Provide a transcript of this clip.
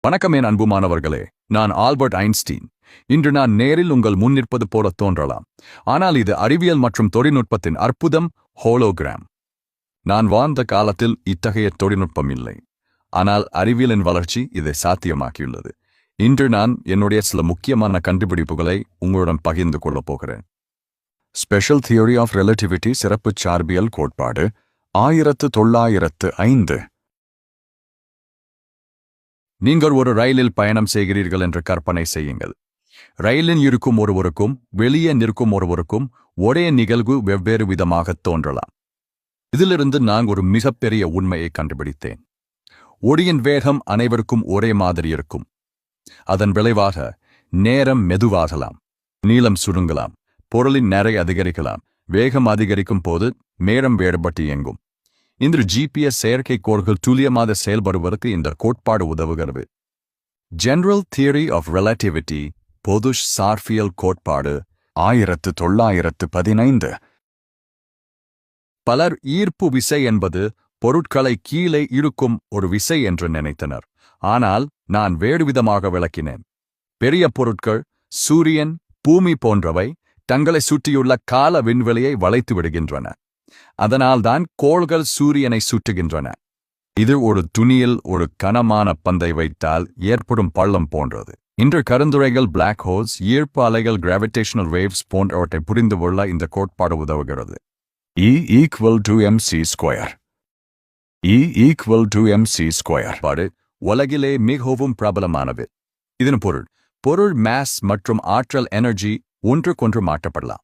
வணக்கம் என் அன்பு மாணவர்களே, நான் ஆல்பர்ட் ஐன்ஸ்டீன். இன்று நான் நேரில் உங்கள் முன் நிற்பது போல தோன்றலாம், ஆனால் இது அறிவியல் மற்றும் தொழில்நுட்பத்தின் அற்புதம், ஹோலோகிராம். நான் வாழ்ந்த காலத்தில் இத்தகைய தொழில்நுட்பம் இல்லை, ஆனால் அறிவியலின் வளர்ச்சி இதை சாத்தியமாக்கியுள்ளது. இன்று நான் என்னுடைய சில முக்கியமான கண்டுபிடிப்புகளை உங்களுடன் பகிர்ந்து கொள்ளப் போகிறேன். ஸ்பெஷல் தியரி ஆஃப் ரிலேட்டிவிட்டி சிறப்பு சார்பியல் கோட்பாடு 1905. நீங்கள் ஒரு ரயிலில் பயணம் செய்கிறீர்கள் என்று கற்பனை செய்யுங்கள். ரயிலில் இருக்கும் ஒருவருக்கும் வெளியே நிற்கும் ஒருவருக்கும் ஒரே நிகழ்வு வெவ்வேறு விதமாக தோன்றலாம். இதிலிருந்து நான் ஒரு மிகப்பெரிய உண்மையை கண்டுபிடித்தேன். ஒளியின் வேகம் அனைவருக்கும் ஒரே மாதிரி இருக்கும். அதன் விளைவாக நேரம் மெதுவாகலாம், நீளம் சுருங்கலாம், பொருளின் நிறை அதிகரிக்கலாம். வேகம் அதிகரிக்கும் போது நேரம் வேறுபட்டு இயங்கும். இன்று GPS செயற்கைக்கோள்கள் துல்லியமாக செயல்படுவதற்கு இந்த கோட்பாடு உதவுகிறது. ஜெனரல் தியரி ஆஃப் ரிலேட்டிவிட்டி பொது சார்பியல் கோட்பாடு 1915. பலர் ஈர்ப்பு விசை என்பது பொருட்களை கீழே இழுக்கும் ஒரு விசை என்று நினைத்தனர். ஆனால் நான் வேறுவிதமாக விளக்கினேன். பெரிய பொருட்கள், சூரியன், பூமி போன்றவை தங்களை சுற்றியுள்ள கால விண்வெளியை வளைத்து விடுகின்றன. அதனால்தான் கோள்கள் சூரியனை சுற்றுகின்றன. இது ஒரு துணியில் ஒரு கனமான பந்தை வைத்தால் ஏற்படும் பள்ளம் போன்றது. இன்று கருந்துரைகள், பிளாக் ஹோல்ஸ், ஈர்ப்பு அலைகள், கிராவிடேஷனல் வேவ்ஸ் போன்றவற்றை புரிந்து கொள்ள இந்த கோட்பாடு உதவுகிறது. E=mc². E=mc² பாடு உலகிலே மிகவும் பிரபலமானது. இதன் பொருள் மாஸ் மற்றும் ஆற்றல் எனர்ஜி ஒன்றுக்கொன்று மாற்றப்படலாம்.